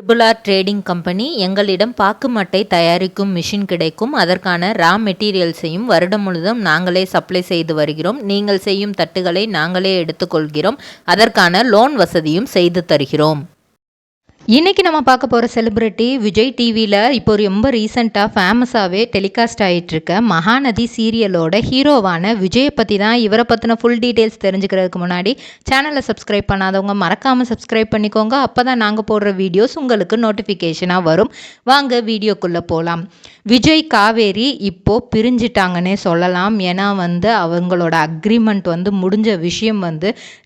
Triple-R trading company எங்களிடம் பாக்கு மட்டை தயாரிக்கும் மிஷின் கிடைக்கும். அதற்கான ரா மெட்டீரியல்ஸையும் வருடம் முழுதும் நாங்களே சப்ளை செய்து வருகிறோம். நீங்கள் செய்யும் தட்டுகளை நாங்களே எடுத்துக்கொள்கிறோம். அதற்கான லோன் வசதியும் செய்து தருகிறோம். இன்றைக்கி நம்ம பார்க்க போகிற செலிப்ரிட்டி விஜய் டிவியில் இப்போ ரொம்ப ரீசெண்டாக ஃபேமஸாகவே டெலிகாஸ்ட் ஆகிட்டுருக்க மகாநதி சீரியலோட ஹீரோவான விஜயை பற்றி தான். இவரை பற்றின ஃபுல் டீட்டெயில்ஸ் தெரிஞ்சுக்கிறதுக்கு முன்னாடி சேனலை சப்ஸ்கிரைப் பண்ணாதவங்க மறக்காமல் சப்ஸ்கிரைப் பண்ணிக்கோங்க. அப்போ தான் நாங்கள் போடுற வீடியோஸ் உங்களுக்கு நோட்டிஃபிகேஷனாக வரும். வாங்க வீடியோக்குள்ளே போகலாம். விஜய் காவேரி இப்போது பிரிஞ்சிட்டாங்கன்னே சொல்லலாம். ஏன்னா அவங்களோட அக்ரிமெண்ட் முடிஞ்ச விஷயம்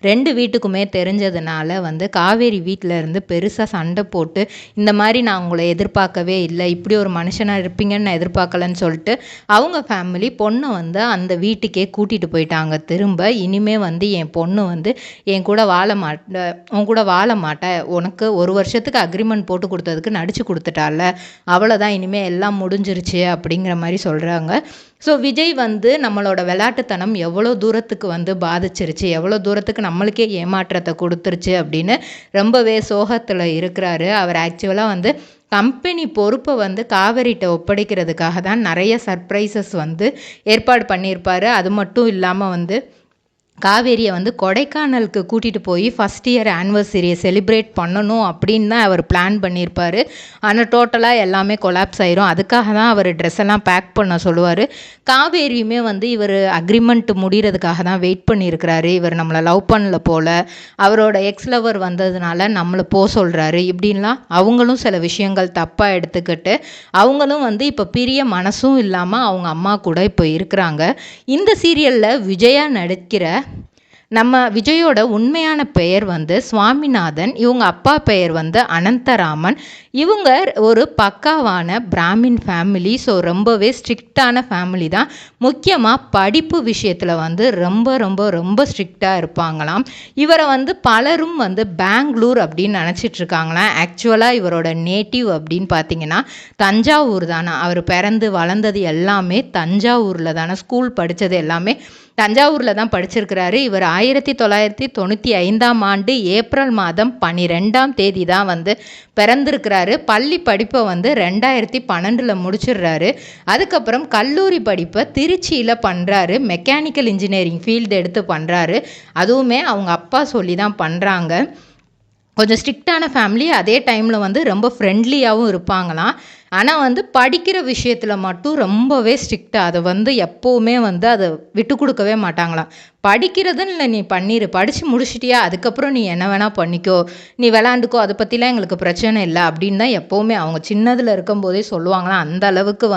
ரெண்டு வீட்டுக்குமே தெரிஞ்சதுனால காவேரி வீட்டில் இருந்து பெருசாக சண்டை போட்டு இந்த மாதிரி நான் உங்களை எதிர்பார்க்கவே இல்லை, இப்படி ஒரு மனுஷனாக இருப்பீங்கன்னு நான் எதிர்பார்க்கலன்னு சொல்லிட்டு அவங்க ஃபேமிலி பொண்ணை அந்த வீட்டுக்கே கூட்டிகிட்டு போயிட்டாங்க. திரும்ப இனிமே என் பொண்ணு என் கூட உன் கூட வாழ மாட்டேன், உனக்கு 1 வருஷத்துக்கு அக்ரிமெண்ட் போட்டு கொடுத்ததுக்கு நடிச்சு கொடுத்துட்டால, அவ்வளோதான், இனிமேல் எல்லாம் முடிஞ்சிருச்சு அப்படிங்கிற மாதிரி சொல்கிறாங்க. ஸோ விஜய் நம்மளோட விளையாட்டுத்தனம் எவ்வளோ தூரத்துக்கு பாதிச்சிருச்சு, எவ்வளோ தூரத்துக்கு நம்மளுக்கே ஏமாற்றத்தை கொடுத்துருச்சு அப்படின்னு ரொம்பவே சோகத்தில் இருக்கிறாரு. அவர் ஆக்சுவலாக கம்பெனி பொறுப்பை காவேரிட்ட ஒப்படைக்கிறதுக்காக தான் நிறைய சர்ப்ரைசஸ் ஏற்பாடு பண்ணியிருப்பார். அது மட்டும் இல்லாமல் காவேரியை கொடைக்கானலுக்கு கூட்டிகிட்டு போய் ஃபஸ்ட் இயர் ஆனிவர்சரியை செலிப்ரேட் பண்ணணும் அப்படின்னு தான் அவர் பிளான் பண்ணியிருப்பார். ஆனால் டோட்டலாக எல்லாமே கொலாப்ஸ் ஆயிரும். அதுக்காக தான் அவர் ட்ரெஸ் எல்லாம் பேக் பண்ண சொல்லுவார். காவேரியுமே இவர் அக்ரிமெண்ட் முடிகிறதுக்காக தான் வெயிட் பண்ணியிருக்கிறாரு. இவர் நம்மளை லவ் பண்ணல போல், அவரோட எக்ஸ் லவர் வந்ததுனால நம்மளை சொல்கிறாரு இப்படின்லாம் அவங்களும் சில விஷயங்கள் தப்பாக எடுத்துக்கிட்டு அவங்களும் இப்போ பிரிய மனசும் இல்லாமல் அவங்க அம்மா கூட இப்போ இருக்கிறாங்க. இந்த சீரியலில் விஜயா நடிக்கிற நம்ம விஜயோட உண்மையான பெயர் சுவாமிநாதன். இவங்க அப்பா பெயர் அனந்தராமன். இவங்க ஒரு பக்காவான பிராமின் ஃபேமிலி. ஸோ ரொம்பவே ஸ்ட்ரிக்டான ஃபேமிலி தான். முக்கியமாக படிப்பு விஷயத்தில் ரொம்ப ரொம்ப ரொம்ப ஸ்ட்ரிக்டாக இருப்பாங்களாம். இவரை பலரும் பெங்களூர் அப்படின்னு நினச்சிட்ருக்காங்களாம். ஆக்சுவலாக இவரோட நேட்டிவ் அப்படின்னு பார்த்தீங்கன்னா தஞ்சாவூர் தானே. அவர் பிறந்து வளர்ந்தது எல்லாமே தஞ்சாவூரில் தானே. ஸ்கூல் படித்தது எல்லாமே தஞ்சாவூரில் தான் படிச்சிருக்கிறாரு. இவர் 1995ஆம் ஆண்டு ஏப்ரல் மாதம் 12ஆம் தேதி தான் பிறந்திருக்கிறாரு. பள்ளி படிப்பை 2012 முடிச்சிடுறாரு. அதுக்கப்புறம் கல்லூரி படிப்பை திருச்சியில் பண்ணுறாரு. மெக்கானிக்கல் இன்ஜினியரிங் ஃபீல்டு எடுத்து பண்ணுறாரு. அதுவுமே அவங்க அப்பா சொல்லி தான் பண்ணுறாங்க. கொஞ்சம் ஸ்ட்ரிக்டான ஃபேமிலி. அதே டைமில் ரொம்ப ஃப்ரெண்ட்லியாகவும் இருப்பாங்களாம். ஆனால் படிக்கிற விஷயத்தில் மட்டும் ரொம்பவே ஸ்ட்ரிக்டாக அதை எப்போவுமே அதை விட்டு கொடுக்கவே மாட்டாங்களாம். படிக்கிறதுன்னு இல்லை, நீ பண்ணிடு, படித்து முடிச்சிட்டியா அதுக்கப்புறம் நீ என்ன வேணால் பண்ணிக்கோ, நீ விளாண்டுக்கோ, அதை பற்றிலாம் எங்களுக்கு பிரச்சனை இல்லை அப்படின்னு தான் எப்போவுமே அவங்க சின்னதில் இருக்கும்போதே சொல்லுவாங்களாம். அந்த அளவுக்கு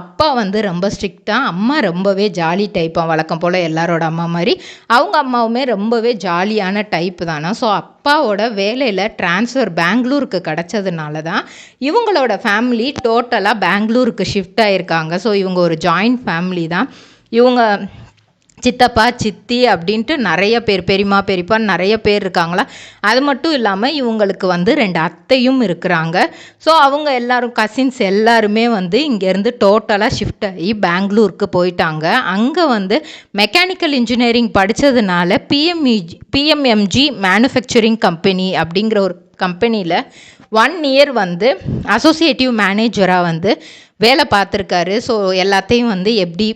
அப்பா ரொம்ப ஸ்ட்ரிக்டாக, அம்மா ரொம்பவே ஜாலி டைப்பாக, வழக்கம் போல் எல்லாரோட அம்மா மாதிரி அவங்க அம்மாவுமே ரொம்பவே ஜாலியான டைப்பு தானே. ஸோ அப்பாவோட வேலையில் ட்ரான்ஸ்ஃபர் பெங்களூருக்கு கிடச்சதுனால தான் இவங்களோட ஃபேமிலி டோட்டலாக பெங்களூருக்கு ஷிஃப்ட் ஆகியிருக்காங்க. ஸோ இவங்க ஒரு ஜாயிண்ட் ஃபேமிலி தான். இவங்க சித்தப்பா சித்தி அப்படின்ட்டு நிறைய பேர், பெரியம்மா பெரியப்பா நிறைய பேர் இருக்காங்களா. அது மட்டும் இல்லாமல் இவங்களுக்கு 2 அத்தையும் இருக்கிறாங்க. ஸோ அவங்க எல்லாரும் கசின்ஸ் எல்லாருமே இங்கேருந்து டோட்டலாக ஷிஃப்ட் ஆகி பெங்களூருக்கு போயிட்டாங்க. அங்கே மெக்கானிக்கல் இன்ஜினியரிங் படித்ததுனால பிஎம்எம்ஜி மேனுஃபேக்சரிங் கம்பெனி அப்படிங்கிற ஒரு கம்பெனியில் 1 இயர் அசோசியேட்டிவ் மேனேஜராக வேலை பார்த்துருக்காரு. ஸோ எல்லாத்தையும் எப்படி,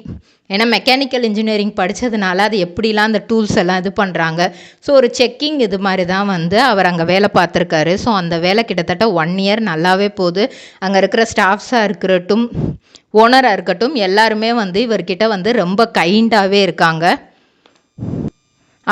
ஏன்னா மெக்கானிக்கல் இன்ஜினியரிங் படித்ததுனால அது எப்படிலாம் அந்த டூல்ஸ் எல்லாம் இது பண்ணுறாங்க. ஸோ ஒரு செக்கிங் இது மாதிரி தான் அவர் அங்கே வேலை பார்த்துருக்காரு. ஸோ அந்த வேலை கிட்டத்தட்ட 1 இயர் நல்லாவே போகுது. அங்கே இருக்கிற ஸ்டாஃப்ஸாக இருக்கட்டும், ஓனராக இருக்கட்டும், எல்லாருமே இவர்கிட்ட ரொம்ப கைண்டாகவே இருக்காங்க.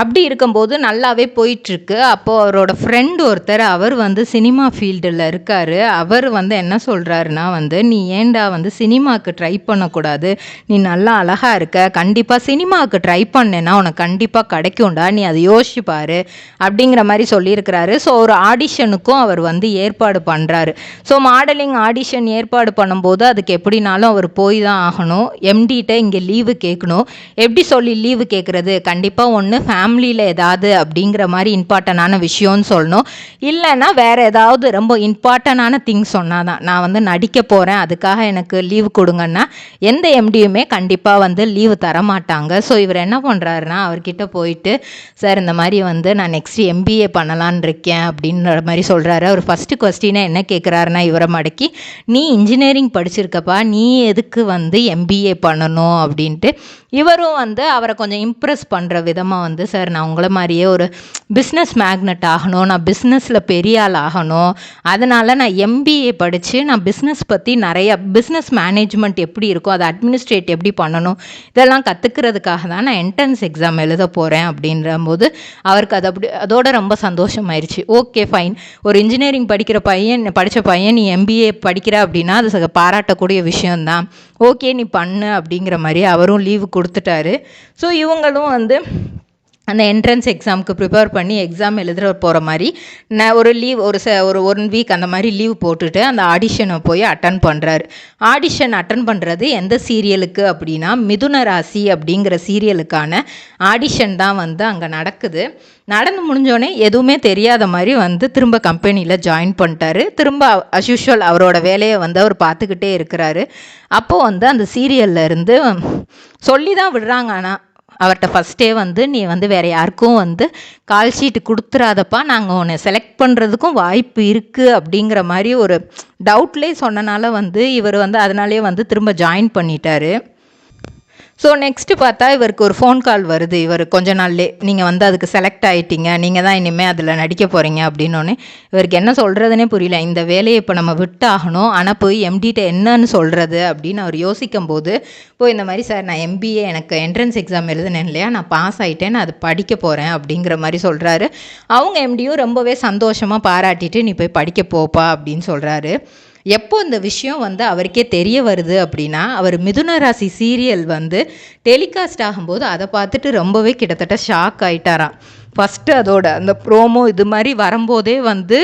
அப்படி இருக்கும்போது நல்லாவே போயிட்டுருக்கு. அப்போது அவரோட ஃப்ரெண்ட் ஒருத்தர், அவர் சினிமா ஃபீல்டில் இருக்கார். அவர் என்ன சொல்கிறாருன்னா நீ ஏண்டா சினிமாவுக்கு ட்ரை பண்ணக்கூடாது, நீ நல்லா அழகாக இருக்க, கண்டிப்பாக சினிமாவுக்கு ட்ரை பண்ணேன்னா உனக்கு கண்டிப்பாக கிடைக்கும்டா, நீ அதை யோசிப்பார் அப்படிங்கிற மாதிரி சொல்லியிருக்கிறாரு. ஸோ ஒரு ஆடிஷனுக்கும் அவர் ஏற்பாடு பண்ணுறாரு. ஸோ மாடலிங் ஆடிஷன் ஏற்பாடு பண்ணும்போது அதுக்கு எப்படினாலும் அவர் போய் தான் ஆகணும். எம்டிகிட்ட இங்கே லீவு கேட்கணும். எப்படி சொல்லி லீவு கேட்குறது, கண்டிப்பாக ஒன்று ஃபேமிலியில் ஏதாவது அப்படிங்கிற மாதிரி இம்பார்ட்டண்டான விஷயம்னு சொல்லணும். இல்லைன்னா வேறு ஏதாவது ரொம்ப இம்பார்ட்டண்டான திங்ஸ் சொன்னால் தான் நான் வந்து நடிக்க போகிறேன் அதுக்காக எனக்கு லீவு கொடுங்கன்னா எந்த எம்டியுமே கண்டிப்பாக வந்து லீவு தரமாட்டாங்க. ஸோ இவர் என்ன பண்ணுறாருன்னா அவர்கிட்ட போயிட்டு, சார் இந்த மாதிரி வந்து நான் நெக்ஸ்ட்டு எம்பிஏ பண்ணலான் இருக்கேன் அப்படின்ற மாதிரி சொல்கிறாரு. அவர் ஃபஸ்ட்டு கொஸ்டினை என்ன கேட்குறாருன்னா இவரை மடக்கி, நீ இன்ஜினியரிங் படிச்சிருக்கப்பா, நீ எதுக்கு வந்து எம்பிஏ பண்ணணும் அப்படின்ட்டு. இவரும் வந்து அவரை கொஞ்சம் இம்ப்ரெஸ் பண்ணுற விதமாக வந்து, சார் நான் உங்களை மாதிரியே ஒரு பிஸ்னஸ் மேக்னெட் ஆகணும், நான் பிஸ்னஸில் பெரிய ஆள் ஆகணும், அதனால் நான் எம்பிஏ படித்து நான் பிஸ்னஸ் பற்றி நிறைய பிஸ்னஸ் மேனேஜ்மெண்ட் எப்படி இருக்கும், அதை அட்மினிஸ்ட்ரேட் எப்படி பண்ணணும், இதெல்லாம் கற்றுக்கிறதுக்காக தான் நான் என்ட்ரன்ஸ் எக்ஸாம் எழுத போகிறேன் அப்படின்ற போது அவருக்கு அது அதோட ரொம்ப சந்தோஷமாயிருச்சு. ஓகே ஃபைன், ஒரு இன்ஜினியரிங் படித்த பையன் நீ எம்பிஏ படிக்கிற அப்படின்னா அது பாராட்டக்கூடிய விஷயந்தான், ஓகே நீ பண்ணு அப்படிங்கிற மாதிரி அவரும் லீவு கொடுத்துட்டாரு. ஸோ இவங்களும் வந்து அந்த என்ட்ரன்ஸ் எக்ஸாமுக்கு ப்ரிப்பேர் பண்ணி எக்ஸாம் எழுதுகிற போகிற மாதிரி நான் ஒரு லீவ் ஒரு 1 வீக் அந்த மாதிரி லீவ் போட்டுட்டு அந்த ஆடிஷனை போய் அட்டன் பண்ணுறாரு. ஆடிஷன் அட்டன் பண்ணுறது எந்த சீரியலுக்கு அப்படின்னா மிதுன ராசி அப்படிங்கிற சீரியலுக்கான ஆடிஷன் தான் வந்து அங்கே நடக்குது. நடந்து முடிஞ்சோடனே எதுவுமே தெரியாத மாதிரி வந்து திரும்ப கம்பெனியில் ஜாயின் பண்ணிட்டாரு. திரும்ப அஸ்யூஷுவல் அவரோட வேலையை வந்து அவர் பார்த்துக்கிட்டே இருக்கிறாரு. அப்போது வந்து அந்த சீரியலில் இருந்து சொல்லி தான் விடுறாங்க. ஆனால் அவர்கிட்ட ஃபஸ்ட்டே வந்து நீ வந்து வேறு யாருக்கும் வந்து கால் ஷீட்டு கொடுத்துறாதப்பா, நாங்கள் உன்னை செலக்ட் பண்ணுறதுக்கும் வாய்ப்பு இருக்குது அப்படிங்கிற மாதிரி ஒரு டவுட்லேயே சொன்னனால வந்து இவர் வந்து அதனாலே வந்து திரும்ப ஜாயின் பண்ணிட்டாரு. ஸோ நெக்ஸ்ட்டு பார்த்தா இவருக்கு ஒரு ஃபோன் கால் வருது. இவர் கொஞ்ச நாள்லே நீங்கள் வந்து அதுக்கு செலக்ட் ஆகிட்டீங்க, நீங்கள் தான் இனிமேல் அதில் நடிக்க போகிறீங்க அப்படின்னோடனே இவருக்கு என்ன சொல்கிறதுனே புரியல. இந்த வேலையை இப்போ நம்ம விட்டாகணும், ஆனால் போய் எம்டிகிட்ட என்னன்னு சொல்கிறது அப்படின்னு அவர் யோசிக்கும் போது போய் இந்த மாதிரி, சார் நான் எம்பிஏ எனக்கு என்ட்ரன்ஸ் எக்ஸாம் எழுதுனேன் இல்லையா, நான் பாஸ் ஆகிட்டேன், நான் அது படிக்க போகிறேன் அப்படிங்கிற மாதிரி சொல்கிறாரு. அவங்க எம்டியும் ரொம்பவே சந்தோஷமாக பாராட்டிட்டு நீ போய் படிக்க போப்பா அப்படின்னு சொல்கிறாரு. எப்போ இந்த விஷயம் வந்து அவருக்கே தெரிய வருது அப்படின்னா, அவர் மிதுன ராசி சீரியல் வந்து டெலிகாஸ்ட் ஆகும்போது அதை பார்த்துட்டு ரொம்பவே கிட்டத்தட்ட ஷாக் ஆகிட்டாராம். ஃபஸ்ட்டு அதோட அந்த ப்ரோமோ இது மாதிரி வரும்போதே வந்து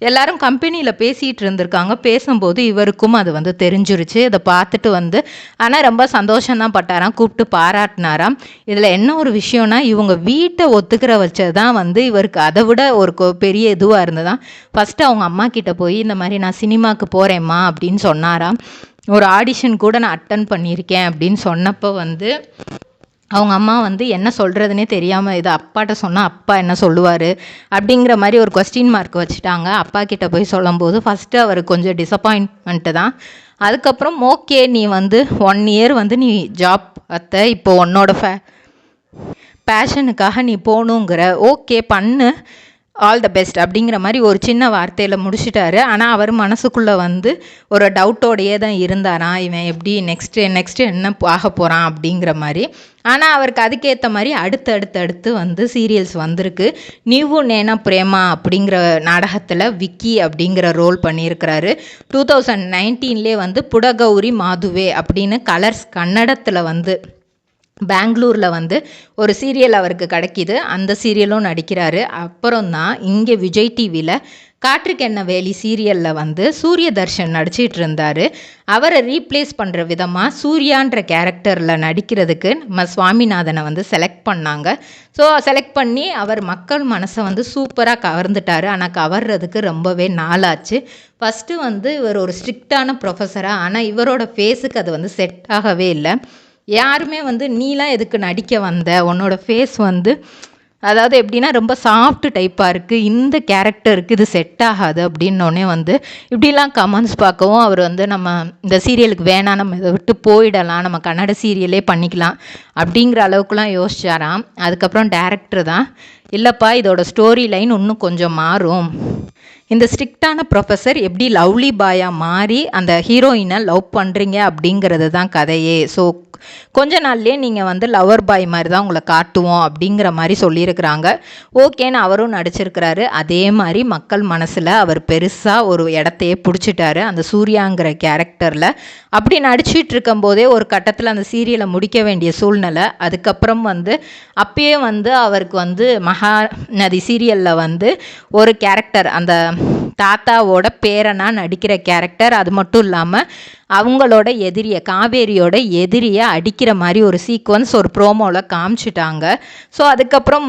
எல்லாரும் கம்பெனியில் பேசிகிட்டு இருந்திருக்காங்க. பேசும்போது இவருக்கும் அது வந்து தெரிஞ்சிருச்சு. அதை பார்த்துட்டு வந்து ஆனால் ரொம்ப சந்தோஷம்தான் பட்டாராம், கூப்பிட்டு பாராட்டினாராம். இதில் என்ன ஒரு விஷயம்னா, இவங்க வீட்டை ஒத்துக்கிற வச்சது தான் வந்து இவருக்கு அதை விட ஒரு பெரிய இதுவாக இருந்ததான். ஃபஸ்ட்டு அவங்க அம்மா கிட்ட போய் இந்த மாதிரி நான் சினிமாவுக்கு போகிறேம்மா அப்படின்னு சொன்னாராம். ஒரு ஆடிஷன் கூட நான் அட்டன் பண்ணியிருக்கேன் அப்படின்னு சொன்னப்போ வந்து அவங்க அம்மா வந்து என்ன சொல்கிறதுனே தெரியாமல், இது அப்பாட்ட சொன்னால் அப்பா என்ன சொல்லுவார் அப்படிங்கிற மாதிரி ஒரு கொஸ்டின் மார்க் வச்சுட்டாங்க. அப்பா கிட்ட போய் சொல்லும்போது ஃபஸ்ட்டு அவர் கொஞ்சம் டிசப்பாயின்மெண்ட்டு தான். அதுக்கப்புறம் ஓகே நீ வந்து 1 இயர் வந்து நீ ஜாப் பார்த்த, இப்போ உன்னோட பேஷனுக்காக நீ போகணுங்கிற, ஓகே பண்ணு, ஆல் த பெஸ்ட் அப்படிங்கிற மாதிரி ஒரு சின்ன வார்த்தையில் முடிச்சிட்டாரு. ஆனால் அவர் மனசுக்குள்ளே வந்து ஒரு டவுட்டோடையே தான் இருந்தாராம், இவன் எப்படி நெக்ஸ்ட்டு என்ன ஆக போகிறான் அப்படிங்கிற மாதிரி. ஆனால் அவருக்கு அதுக்கேற்ற மாதிரி அடுத்து வந்து சீரியல்ஸ் வந்திருக்கு. நீவு நேனா பிரேமா அப்படிங்கிற நாடகத்தில் விக்கி அப்படிங்கிற ரோல் பண்ணியிருக்கிறாரு. 2019 வந்து புடகௌரி மாதுவே அப்படின்னு கலர்ஸ் கன்னடத்தில் வந்து பெங்களூரில் வந்து ஒரு சீரியல் அவருக்கு கிடைக்கிது. அந்த சீரியலும் நடிக்கிறாரு. அப்புறம் தான் இங்கே விஜய் டிவியில் காற்றுக்கென்ன வேலி சீரியலில் வந்து சூரிய தர்ஷன் நடிச்சிட்டு இருந்தார். அவரை ரீப்ளேஸ் பண்ணுற விதமாக சூர்யான்ற கேரக்டரில் நடிக்கிறதுக்கு நம்ம சுவாமிநாதனை வந்து செலக்ட் பண்ணாங்க. ஸோ செலக்ட் பண்ணி அவர் மக்கள் மனசை வந்து சூப்பராக கவர்ந்துட்டார். ஆனால் கவர்றதுக்கு ரொம்பவே நாளாச்சு. ஃபஸ்ட்டு வந்து இவர் ஒரு ஸ்ட்ரிக்டான ப்ரொஃபஸராக, ஆனால் இவரோட ஃபேஸுக்கு அது வந்து செட் ஆகவே இல்லை. யாருமே வந்து நீலாம் எதுக்கு நடிக்க வந்த, உன்னோட ஃபேஸ் வந்து அதாவது எப்படின்னா ரொம்ப சாஃப்ட் டைப்பாக இருக்குது, இந்த கேரக்டருக்கு இது செட் ஆகாது அப்படின்னோடனே வந்து இப்படிலாம் கமெண்ட்ஸ் பார்க்கவும் அவர் வந்து நம்ம இந்த சீரியலுக்கு வேணாம், நம்ம இதை விட்டு போயிடலாம், நம்ம கன்னட சீரியலே பண்ணிக்கலாம் அப்படிங்கிற அளவுக்குலாம் யோசிச்சாராம். அதுக்கப்புறம் டேரக்டர் தான், இல்லைப்பா இதோட ஸ்டோரி லைன் இன்னும் கொஞ்சம் மாறும், இந்த ஸ்ட்ரிக்டான ப்ரொஃபஸர் எப்படி லவ்லி பாயாக மாறி அந்த ஹீரோயினை லவ் பண்ணுறீங்க அப்படிங்கிறது தான் கதையே, ஸோ கொஞ்ச நாள்லேயே நீங்கள் வந்து லவர் பாய் மாதிரி தான் உங்களை காட்டுவோம் அப்படிங்கிற மாதிரி சொல்லியிருக்கிறாங்க. ஓகேன்னு அவரும் நடிச்சிருக்கிறாரு. அதே மாதிரி மக்கள் மனசில் அவர் பெருசாக ஒரு இடத்தையே பிடிச்சிட்டாரு அந்த சூர்யாங்கிற கேரக்டரில். அப்படி நடிச்சிட்டு இருக்கும்போதே ஒரு கட்டத்தில் அந்த சீரியலை முடிக்க வேண்டிய சூழ்நிலை. அதுக்கப்புறம் வந்து அப்பயே வந்து அவருக்கு வந்து மகாநதி சீரியலில் வந்து ஒரு கேரக்டர் அந்த தாத்தாவோட பேரனாக நடிக்கிற கேரக்டர். அது மட்டும் இல்லாமல் அவங்களோட காவேரியோட எதிரியை அடிக்கிற மாதிரி ஒரு சீக்வன்ஸ் ஒரு ப்ரோமோவில் காமிச்சிட்டாங்க. ஸோ அதுக்கப்புறம்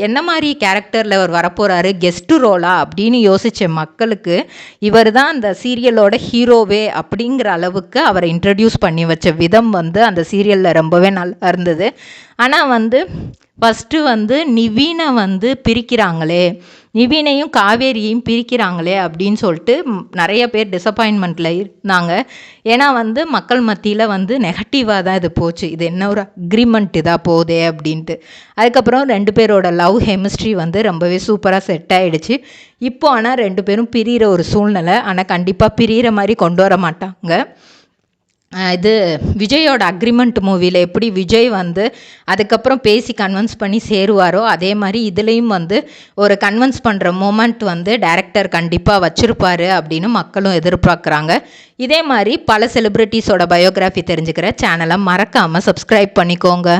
என்ன மாதிரி கேரக்டரில் அவர் வரப்போகிறாரு, கெஸ்ட்டு ரோலா அப்படின்னு யோசித்த மக்களுக்கு இவர் தான் அந்த சீரியலோட ஹீரோவே அப்படிங்கிற அளவுக்கு அவரை இன்ட்ரடியூஸ் பண்ணி வச்ச விதம் அந்த சீரியலில் ரொம்பவே நல்லா இருந்தது. ஆனால் ஃபஸ்ட்டு நிவீனை பிரிக்கிறாங்களே, நிவீனையும் காவேரியையும் பிரிக்கிறாங்களே அப்படின்னு சொல்லிட்டு நிறைய பேர் டிசப்பாயின்மெண்ட்டில் இருந்தாங்க. ஏன்னா மக்கள் மத்தியில் நெகட்டிவாக தான் இது போச்சு. இது என்ன ஒரு அக்ரிமெண்ட் இதாக போதே அப்படின்ட்டு. அதுக்கப்புறம் 2 பேரோட லவ் கெமிஸ்ட்ரி ரொம்பவே சூப்பராக செட் ஆகிடுச்சு. இப்போ ஆனால் 2 பேரும் பிரிகிற ஒரு சூழ்நிலை. ஆனால் கண்டிப்பாக பிரிகிற மாதிரி கொண்டு வர மாட்டாங்க. இது விஜயோட அக்ரிமெண்ட் மூவியில் எப்படி விஜய் அதுக்கப்புறம் பேசி கன்வின்ஸ் பண்ணி சேருவாரோ அதே மாதிரி இதுலேயும் ஒரு கன்வின்ஸ் பண்ணுற மூமெண்ட் டைரக்டர் கண்டிப்பாக வச்சுருப்பாரு அப்படின்னு மக்களும் எதிர்பார்க்குறாங்க. இதே மாதிரி பல செலிப்ரிட்டிஸோட பயோகிராஃபி தெரிஞ்சுக்கிற சேனலை மறக்காமல் சப்ஸ்கிரைப் பண்ணிக்கோங்க.